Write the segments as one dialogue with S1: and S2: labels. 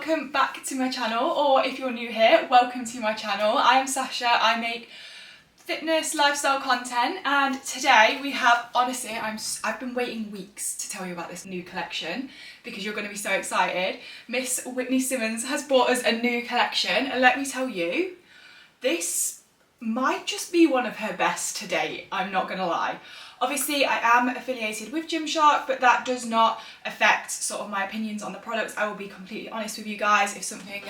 S1: welcome back to my channel, or if you're new here, welcome to my channel. I am Sasha, I make fitness, lifestyle content, and today we have, honestly, I've been waiting weeks to tell you about this new collection because you're going to be so excited. Miss Whitney Simmons has bought us a new collection, and let me tell you, this might just be one of her best to date, I'm not going to lie. Obviously, I am affiliated with Gymshark, but that does not affect sort of my opinions on the products. I will be completely honest with you guys. If something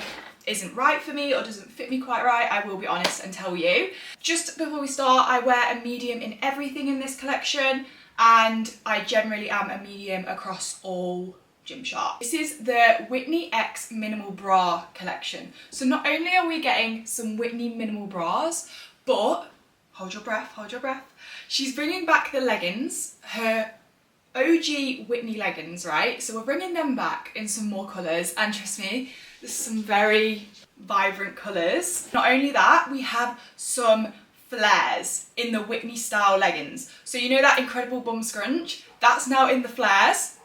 S1: isn't right for me or doesn't fit me quite right, I will be honest and tell you. Just before we start, I wear a medium in everything in this collection, and I generally am a medium across all Gymshark. This is the Whitney X Minimal Bra collection. So not only are we getting some Whitney minimal bras, but hold your breath, hold your breath. She's bringing back the leggings, her OG Whitney leggings, right? So we're bringing them back in some more colours, and trust me, there's some very vibrant colours. Not only that, we have some flares in the Whitney style leggings. So you know that incredible bum scrunch? That's now in the flares.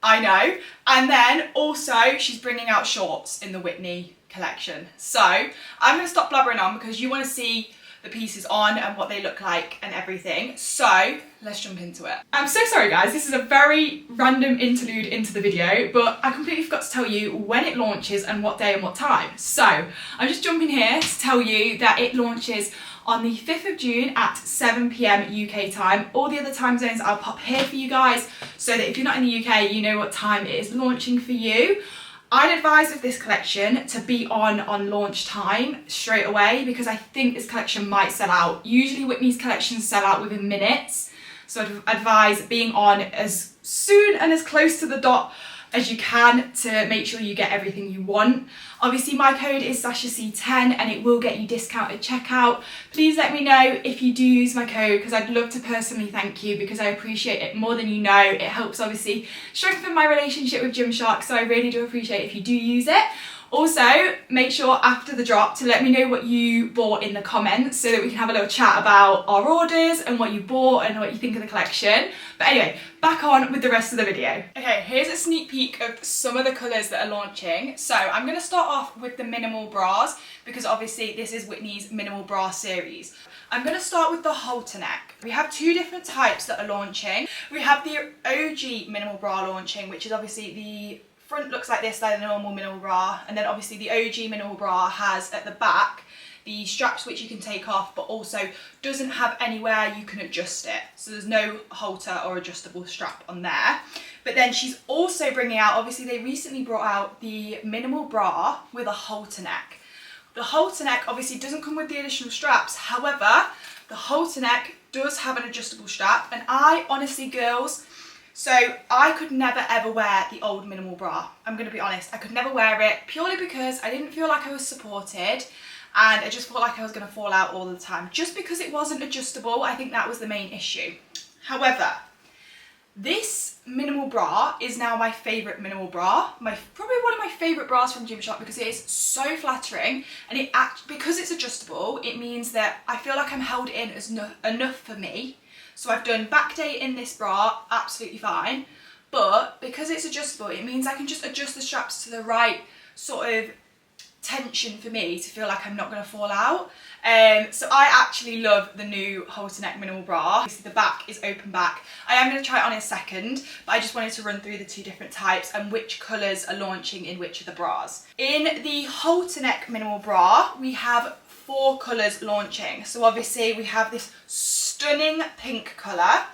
S1: I know. And then also she's bringing out shorts in the Whitney collection. So I'm going to stop blabbering on because you want to see the pieces on and what they look like and everything. So let's jump into it. I'm so sorry guys, this is a very random interlude into the video, but I completely forgot to tell you when it launches and what day and what time. So I'm just jumping here to tell you that it launches on the 5th of June at 7 PM UK time. All the other time zones I'll pop here for you guys so that if you're not in the UK, you know what time it is launching for you. I'd advise with this collection to be on launch time straight away because I think this collection might sell out. Usually Whitney's collections sell out within minutes, so I'd advise being on as soon and as close to the dot as you can to make sure you get everything you want. Obviously my code is SashaC10 and it will get you discounted checkout. Please let me know if you do use my code because I'd love to personally thank you because I appreciate it more than you know. It helps obviously strengthen my relationship with Gymshark, so I really do appreciate if you do use it. Also, make sure after the drop to let me know what you bought in the comments so that we can have a little chat about our orders and what you bought and what you think of the collection. But anyway, back on with the rest of the video. Okay, here's a sneak peek of some of the colours that are launching. So I'm going to start off with the minimal bras because obviously this is Whitney's minimal bra series. I'm going to start with the halter neck. We have two different types that are launching. We have the OG minimal bra launching, which is obviously the front looks like this, like the normal minimal bra, and then obviously the OG minimal bra has at the back the straps which you can take off, but also doesn't have anywhere you can adjust it, so there's no halter or adjustable strap on there. But then she's also bringing out, obviously they recently brought out the minimal bra with a halter neck. The halter neck obviously doesn't come with the additional straps, however the halter neck does have an adjustable strap, and I honestly, girls, so I could never ever wear the old minimal bra. I'm going to be honest, I could never wear it purely because I didn't feel like I was supported and I just felt like I was going to fall out all the time. Just because it wasn't adjustable, I think that was the main issue. However, this minimal bra is now my favourite minimal bra. Probably one of my favourite bras from Gymshark because it is so flattering, and because it's adjustable, it means that I feel like I'm held in as enough for me. So I've done back day in this bra, absolutely fine, but because it's adjustable, it means I can just adjust the straps to the right sort of tension for me to feel like I'm not going to fall out. So I actually love the new halter neck minimal bra. Obviously the back is open back. I am going to try it on in a second, but I just wanted to run through the two different types and which colours are launching in which of the bras. In the halter neck minimal bra, we have 4 colours launching. So obviously we have this stunning pink colour.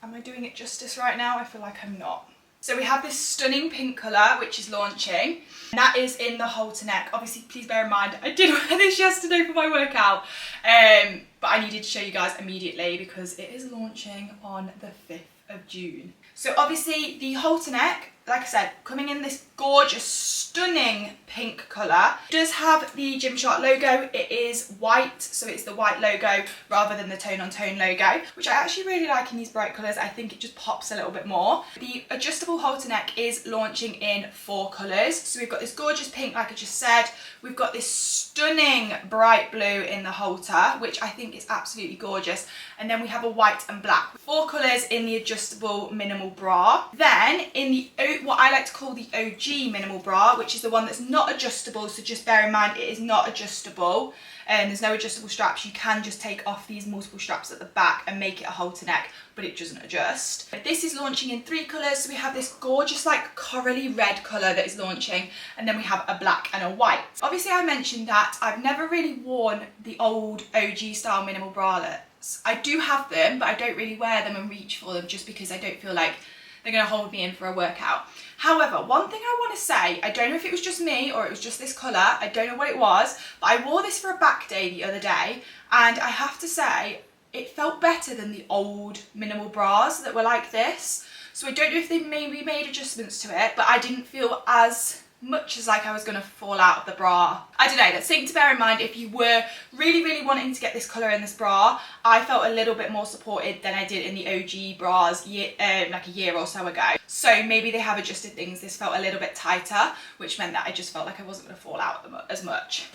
S1: Am I doing it justice right now? I feel like I'm not. So we have this stunning pink colour which is launching, and that is in the halter neck. Obviously please bear in mind I did wear this yesterday for my workout, but I needed to show you guys immediately because it is launching on the 5th of June. So obviously the halter neck, like I said, coming in this gorgeous, stunning pink colour. It does have the Gymshark logo. It is white, so it's the white logo rather than the tone-on-tone logo, which I actually really like in these bright colours. I think it just pops a little bit more. The adjustable halter neck is launching in 4 colours. So we've got this gorgeous pink, like I just said. We've got this stunning bright blue in the halter, which I think is absolutely gorgeous. And then we have a white and black. 4 colours in the adjustable minimal bra. Then in the what I like to call the OG minimal bra, which which is the one that's not adjustable, so just bear in mind it is not adjustable. And there's no adjustable straps. You can just take off these multiple straps at the back and make it a halter neck, but it doesn't adjust. This is launching in 3 colours. So we have this gorgeous like corally red colour that is launching, and then we have a black and a white. Obviously I mentioned that I've never really worn the old OG style minimal bralettes. I do have them, but I don't really wear them and reach for them just because I don't feel like they're going to hold me in for a workout. However, one thing I want to say, I don't know if it was just me or it was just this colour, I don't know what it was, but I wore this for a back day the other day, and I have to say, it felt better than the old minimal bras that were like this. So I don't know if they maybe made adjustments to it, but I didn't feel as much as like I was going to fall out of the bra. I don't know, that's something to bear in mind if you were really wanting to get this colour in this bra. I felt a little bit more supported than I did in the OG bras like a year or so ago. So maybe they have adjusted things. This felt a little bit tighter, which meant that I just felt like I wasn't going to fall out as much.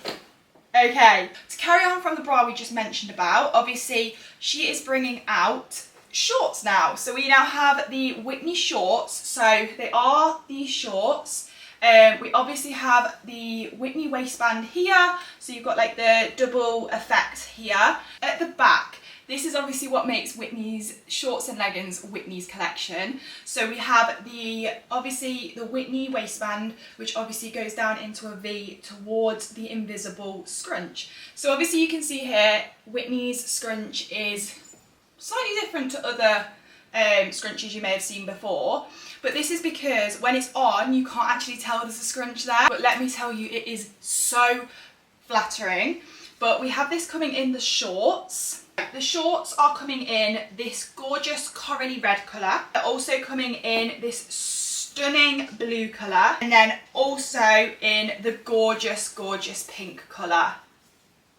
S1: Okay, to carry on from the bra we just mentioned about, obviously she is bringing out shorts now. So we now have the Whitney shorts. So they are these shorts. We obviously have the Whitney waistband here, so you've got like the double effect here. At the back, this is obviously what makes Whitney's shorts and leggings Whitney's collection. So we have obviously the Whitney waistband, which obviously goes down into a V towards the invisible scrunch. So obviously you can see here, Whitney's scrunch is slightly different to other scrunchies you may have seen before, but this is because when it's on you can't actually tell there's a scrunch there, but let me tell you, it is so flattering. But we have this coming in the shorts. The shorts are coming in this gorgeous corally red colour. They're also coming in this stunning blue colour, and then also in the gorgeous pink colour.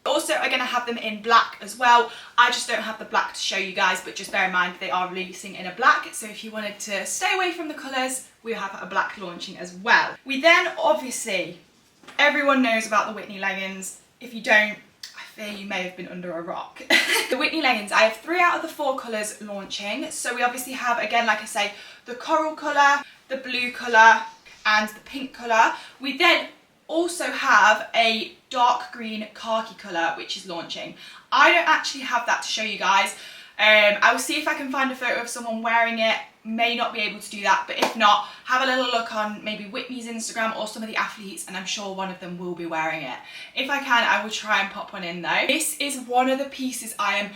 S1: Also, I'm going to have them in black as well. I just don't have the black to show you guys, but just bear in mind they are releasing in a black. So if you wanted to stay away from the colours, we have a black launching as well. We then obviously, everyone knows about the Whitney leggings. If you don't, I fear you may have been under a rock. The Whitney leggings, I have 3 out of the 4 colours launching. So we obviously have, again, like I say, the coral colour, the blue colour and the pink colour. We then also have a dark green khaki colour which is launching. I don't actually have that to show you guys. I will see if I can find a photo of someone wearing it. May not be able to do that, but if not, have a little look on maybe Whitney's Instagram or some of the athletes, and I'm sure one of them will be wearing it. If I can, I will try and pop one in though. This is one of the pieces I am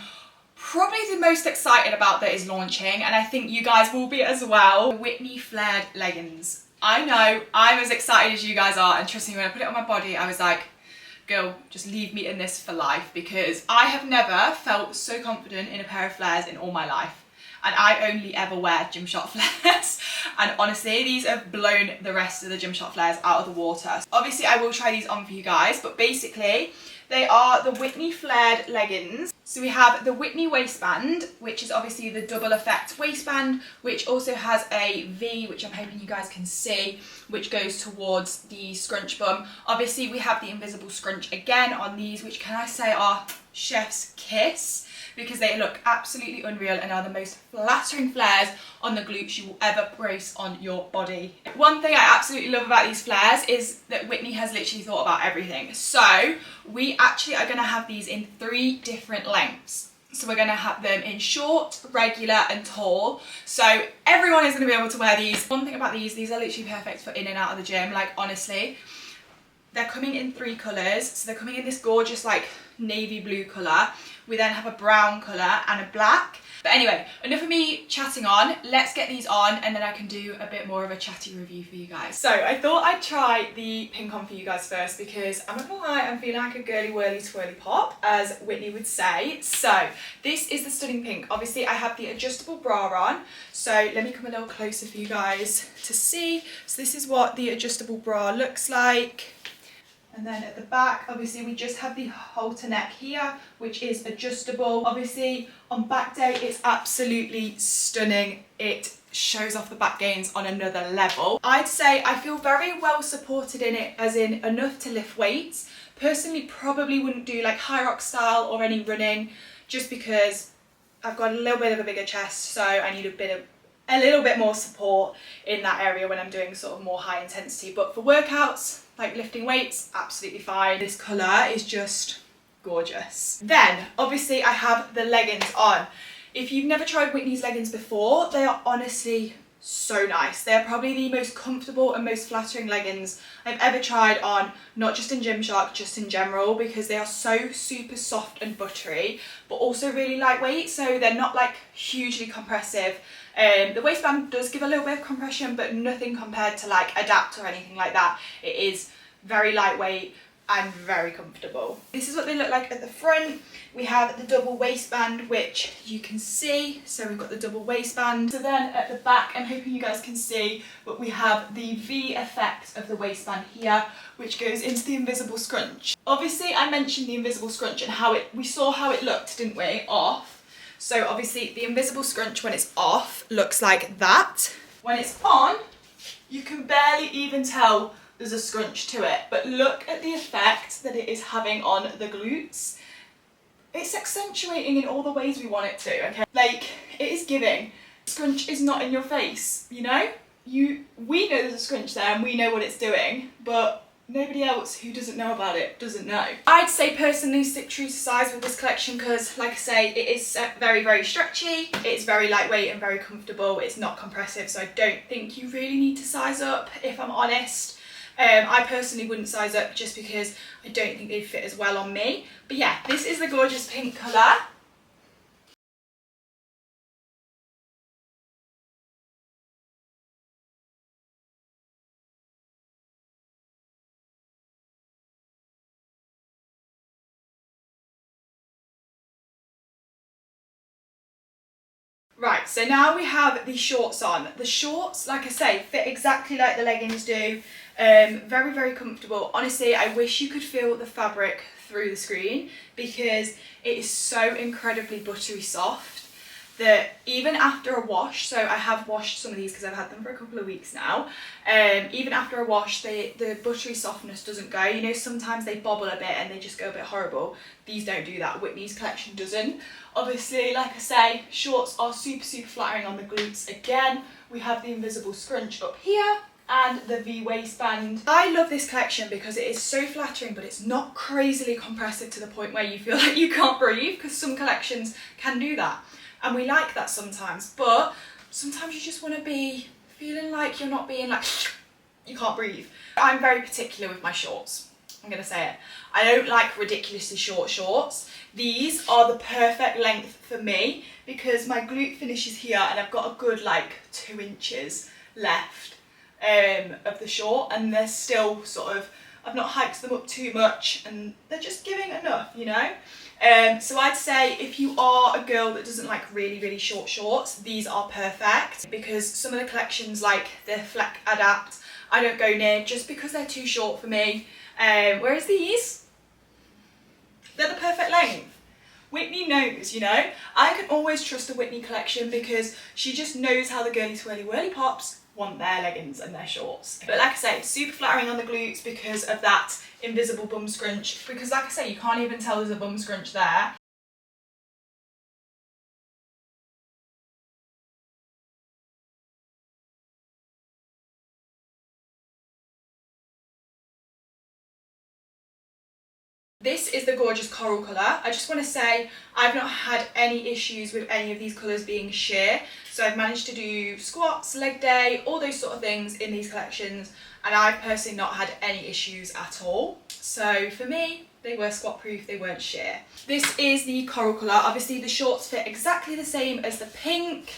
S1: probably the most excited about that is launching, and I think you guys will be as well. The Whitney flared leggings. I know, I'm as excited as you guys are, and trust me, when I put it on my body, I was like, girl, just leave me in this for life, because I have never felt so confident in a pair of flares in all my life. And I only ever wear Gymshark flares, and honestly these have blown the rest of the Gymshark flares out of the water. Obviously I will try these on for you guys, but basically they are the Whitney flared leggings. So we have the Whitney waistband, which is obviously the double effect waistband, which also has a V, which I'm hoping you guys can see, which goes towards the scrunch bum. Obviously we have the invisible scrunch again on these, which can I say are chef's kiss, because they look absolutely unreal and are the most flattering flares on the glutes you will ever brace on your body. One thing I absolutely love about these flares is that Whitney has literally thought about everything. So we actually are going to have these in 3 different lengths. So we're going to have them in short, regular and tall. So everyone is going to be able to wear these. One thing about these are literally perfect for in and out of the gym. Like honestly, they're coming in 3 colours. So they're coming in this gorgeous like navy blue colour. We then have a brown colour and a black. But anyway, enough of me chatting on. Let's get these on and then I can do a bit more of a chatty review for you guys. So I thought I'd try the pink on for you guys first, because I'm not gonna lie, I'm feeling like a girly whirly twirly pop, as Whitney would say. So this is the stunning pink. Obviously I have the adjustable bra on. So let me come a little closer for you guys to see. So this is what the adjustable bra looks like. And then at the back, obviously we just have the halter neck here, which is adjustable. Obviously on back day, it's absolutely stunning. It shows off the back gains on another level. I'd say I feel very well supported in it, as in enough to lift weights. Personally, probably wouldn't do like high rock style or any running, just because I've got a little bit of a bigger chest, so I need a bit of a little bit more support in that area when I'm doing sort of more high intensity. But for workouts, like lifting weights, absolutely fine. This colour is just gorgeous. Then, obviously, I have the leggings on. If you've never tried Whitney's leggings before, they are honestly so nice. They're probably the most comfortable and most flattering leggings I've ever tried on, not just in Gymshark, just in general, because they are so super soft and buttery, but also really lightweight, so they're not like hugely compressive. The waistband does give a little bit of compression, but nothing compared to like Adapt or anything like that. It is very lightweight and very comfortable. This is what they look like at the front. We have the double waistband, which you can see. So we've got the double waistband. So then at the back, I'm hoping you guys can see, but we have the V effect of the waistband here, which goes into the invisible scrunch. Obviously, I mentioned the invisible scrunch and how we saw how it looked, didn't we? Off. So obviously the invisible scrunch when it's off looks like that. When it's on, you can barely even tell there's a scrunch to it, but look at the effect that it is having on the glutes. It's accentuating in all the ways we want it to, okay? Like, it is giving. Scrunch is not in your face, you know? We know there's a scrunch there and we know what it's doing, but nobody else who doesn't know about it doesn't know. I'd say personally stick true to size with this collection because, like I say, it is very, very stretchy. It's very lightweight and very comfortable. It's not compressive, so I don't think you really need to size up, if I'm honest. I personally wouldn't size up just because I don't think they'd fit as well on me. But yeah, this is the gorgeous pink colour. Right, so now we have the shorts on. The shorts, like I say, fit exactly like the leggings do. Very, very comfortable. Honestly, I wish you could feel the fabric through the screen because it is so incredibly buttery soft that even after a wash, so I have washed some of these because I've had them for a couple of weeks now, even after a wash, the buttery softness doesn't go. You know, sometimes they bobble a bit and they just go a bit horrible. These don't do that. Whitney's collection doesn't. Obviously, like I say, shorts are super, super flattering on the glutes. Again, we have the invisible scrunch up here and the V waistband. I love this collection because it is so flattering, but it's not crazily compressive to the point where you feel like you can't breathe, because some collections can do that. And we like that sometimes, but sometimes you just want to be feeling like you're not being like, you can't breathe. I'm very particular with my shorts. I'm going to say it. I don't like ridiculously short shorts. These are the perfect length for me because my glute finishes here and I've got a good like 2 inches left of the short, and they're still sort of, I've not hiked them up too much and they're just giving enough, you know? So I'd say if you are a girl that doesn't like really, really short shorts, these are perfect, because some of the collections like the Fleck Adapt, I don't go near just because they're too short for me. Whereas these, they're the perfect length. Whitney knows, you know? I can always trust a Whitney collection because she just knows how the girly swirly whirly pops want their leggings and their shorts. But like I say, it's super flattering on the glutes because of that invisible bum scrunch, because like I say, you can't even tell there's a bum scrunch there. This is the gorgeous coral colour. I just want to say I've not had any issues with any of these colours being sheer. So I've managed to do squats, leg day, all those sort of things in these collections, and I've personally not had any issues at all. So for me, they were squat proof, they weren't sheer. This is the coral colour. Obviously the shorts fit exactly the same as the pink.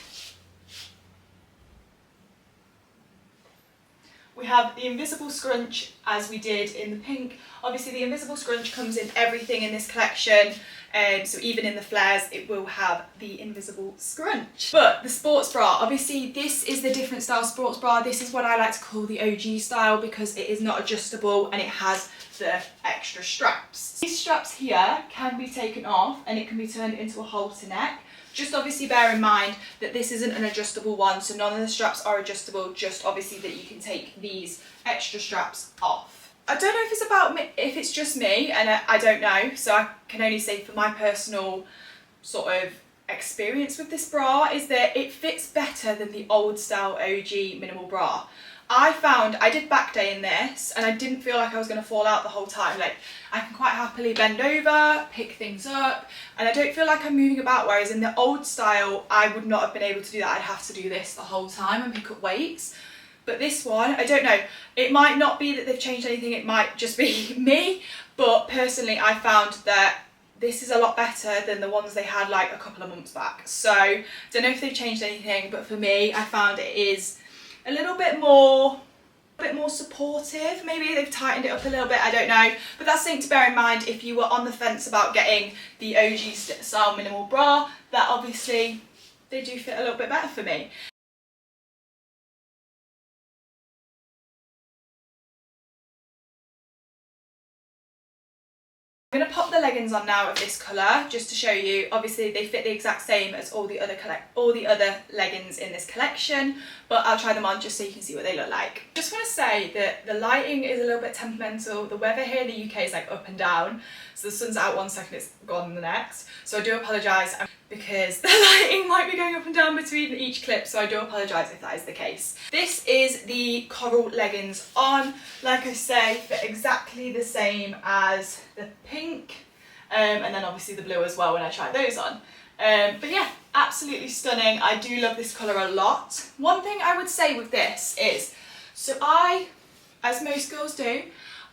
S1: We have the invisible scrunch as we did in the pink. Obviously the invisible scrunch comes in everything in this collection, so even in the flares it will have the invisible scrunch. But the sports bra, obviously this is the different style sports bra. This is what I like to call the OG style because it is not adjustable and it has the extra straps. These straps here can be taken off and it can be turned into a halter neck. Just obviously bear in mind that this isn't an adjustable one, so none of the straps are adjustable, just obviously that you can take these extra straps off. I don't know if it's about me, if it's just me, and I don't know, so I can only say for my personal sort of experience with this bra is that it fits better than the old style OG minimal bra. I found I did back day in this and I didn't feel like I was going to fall out the whole time. Like, I can quite happily bend over, pick things up, and I don't feel like I'm moving about, whereas in the old style I would not have been able to do that. I'd have to do this the whole time and pick up weights. But this one, I don't know, it might not be that they've changed anything, it might just be me, but personally I found that this is a lot better than the ones they had like a couple of months back. So don't know if they've changed anything, but for me I found it is a little bit more supportive. Maybe they've tightened it up a little bit, I don't know, but that's something to bear in mind if you were on the fence about getting the OG style minimal bra, that obviously they do fit a little bit better for me. I'm going to pop the leggings on now of this colour just to show you. Obviously they fit the exact same as all the other leggings in this collection, but I'll try them on just so you can see what they look like. Just want to say that the lighting is a little bit temperamental. The weather here in the UK is like up and down, so the sun's out one second, it's gone the next, so I do apologise because the lighting might be going up and down between each clip, so I do apologise if that is the case. This is the coral leggings on, like I say, fit exactly the same as the pink, and then obviously the blue as well when I tried those on. But yeah, absolutely stunning. I do love this colour a lot. One thing I would say with this is, so I, as most girls do,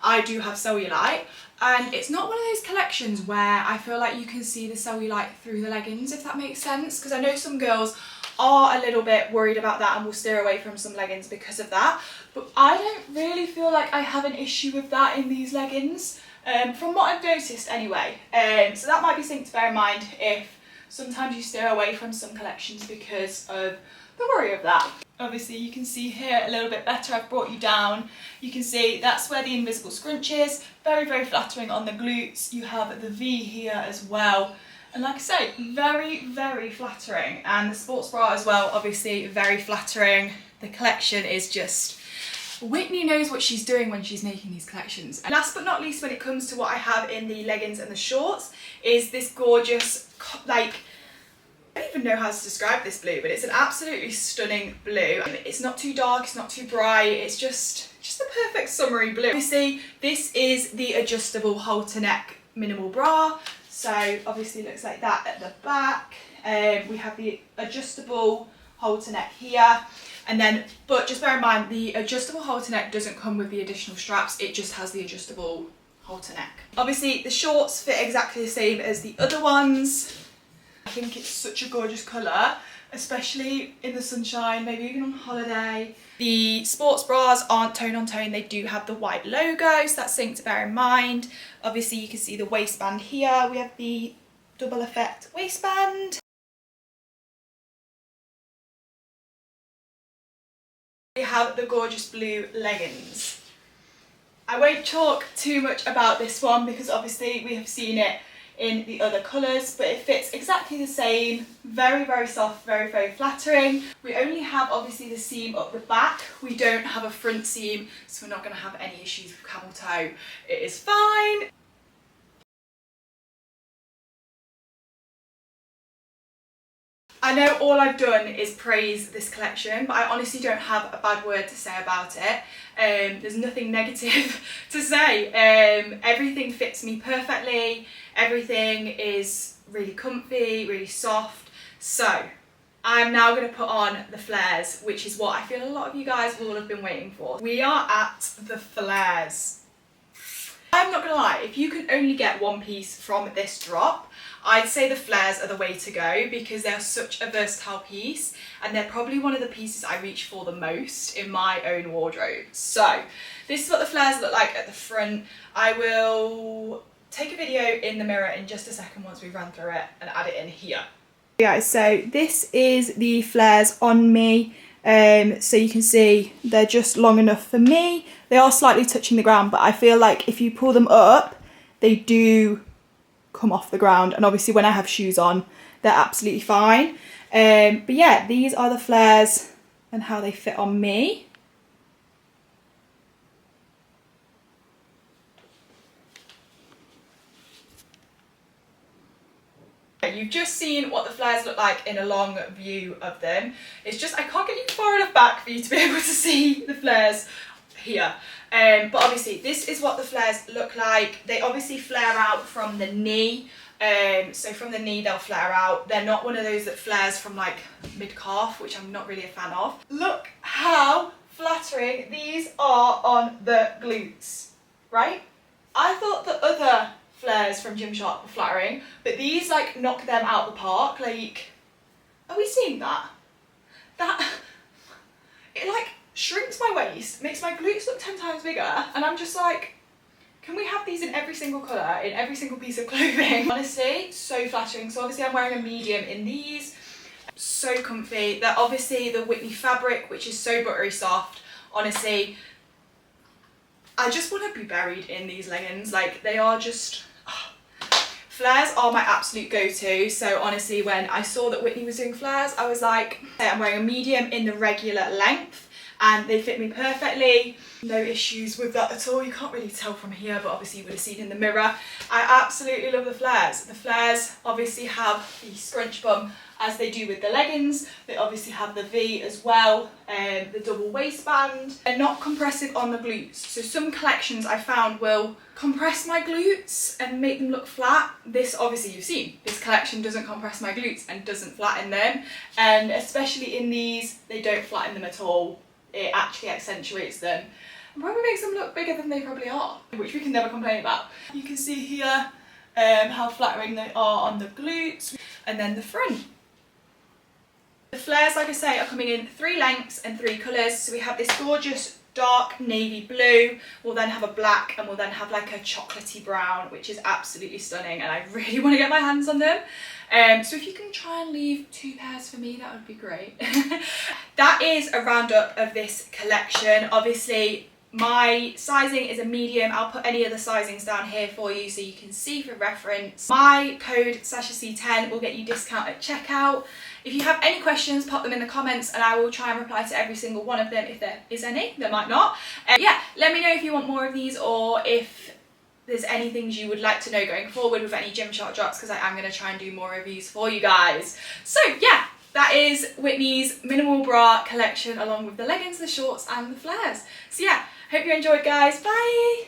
S1: I do have cellulite, and it's not one of those collections where I feel like you can see the cellulite through the leggings, if that makes sense, because I know some girls are a little bit worried about that and will steer away from some leggings because of that, but I don't really feel like I have an issue with that in these leggings, from what I've noticed anyway. So that might be something to bear in mind if sometimes you steer away from some collections because of the worry of that. Obviously you can see here a little bit better, I've brought you down. You can see that's where the invisible scrunch is, very, very flattering on the glutes. You have the V here as well. And like I say, very, very flattering. And the sports bra as well, obviously very flattering. The collection is just, Whitney knows what she's doing when she's making these collections. And last but not least, when it comes to what I have in the leggings and the shorts, is this gorgeous, like, I don't even know how to describe this blue, but it's an absolutely stunning blue. It's not too dark, it's not too bright, it's just the perfect summery blue. Obviously, this is the adjustable halter neck minimal bra. So obviously it looks like that at the back. We have the adjustable halter neck here. And then, but just bear in mind, the adjustable halter neck doesn't come with the additional straps, it just has the adjustable halter neck. Obviously the shorts fit exactly the same as the other ones. I think it's such a gorgeous colour, especially in the sunshine, maybe even on holiday. The sports bras aren't tone on tone, they do have the white logo, so that's something to bear in mind. Obviously you can see the waistband here, we have the double effect waistband. We have the gorgeous blue leggings. I won't talk too much about this one because obviously we have seen it in the other colours, but it fits exactly the same, very, very soft, very, very flattering. We only have obviously the seam up the back, we don't have a front seam, so we're not going to have any issues with camel toe. It is fine. I know all I've done is praise this collection, but I honestly don't have a bad word to say about it. There's nothing negative to say. Everything fits me perfectly, everything is really comfy, really soft. So I'm now going to put on the flares, which is what I feel a lot of you guys will have been waiting for. We are at the flares. I'm not gonna lie, if you can only get one piece from this drop, I'd say the flares are the way to go because they're such a versatile piece and they're probably one of the pieces I reach for the most in my own wardrobe. So this is what the flares look like at the front. I will take a video in the mirror in just a second once we've run through it and add it in here. Yeah, so this is the flares on me. So you can see they're just long enough for me. They are slightly touching the ground, but I feel like if you pull them up, they do come off the ground. And obviously when I have shoes on, they're absolutely fine. But yeah, these are the flares and how they fit on me. you've just seen what the flares look like in a long view of them. It's just I can't get you far enough back for you to be able to see the flares here. But obviously this is what the flares look like. They obviously flare out from the knee. So from the knee they'll flare out. They're not one of those that flares from like mid-calf, which I'm not really a fan of. Look how flattering these are on the glutes, right? I thought the other flares from Gymshark were flattering, but these like knock them out the park. Like, are we seeing that? It like shrinks my waist, makes my glutes look 10 times bigger, and I'm just like, can we have these in every single colour, in every single piece of clothing? Honestly, so flattering. So obviously I'm wearing a medium in these. So comfy. They're obviously the Whitney fabric, which is so buttery soft. Honestly, I just want to be buried in these leggings. Like, they are just... Flares are my absolute go-to. So honestly, when I saw that Whitney was doing flares, I was like, I'm wearing a medium in the regular length, and they fit me perfectly. No issues with that at all. You can't really tell from here, but obviously you would have seen in the mirror. I absolutely love the flares. The flares obviously have the scrunch bum as they do with the leggings. They obviously have the V as well, and the double waistband. They're not compressive on the glutes. So some collections I found will compress my glutes and make them look flat. This, obviously you've seen, this collection doesn't compress my glutes and doesn't flatten them. And especially in these, they don't flatten them at all. It actually accentuates them. And probably makes them look bigger than they probably are, which we can never complain about. You can see here how flattering they are on the glutes, and then the front. The flares, like I say, are coming in 3 lengths and 3 colours. So we have this gorgeous dark navy blue, we'll then have a black, and we'll then have like a chocolatey brown, which is absolutely stunning, and I really want to get my hands on them. So if you can try and leave 2 pairs for me, that would be great. That is a roundup of this collection. Obviously my sizing is a medium. I'll put any other sizings down here for you so you can see for reference. My code SashaC10 will get you discount at checkout. If you have any questions, pop them in the comments and I will try and reply to every single one of them if there is any. There might not. Yeah, let me know if you want more of these, or if there's any things you would like to know going forward with any Gymshark drops, because I am going to try and do more reviews for you guys. So yeah, that is Whitney's minimal bra collection, along with the leggings, the shorts and the flares. So yeah, hope you enjoyed, guys. Bye!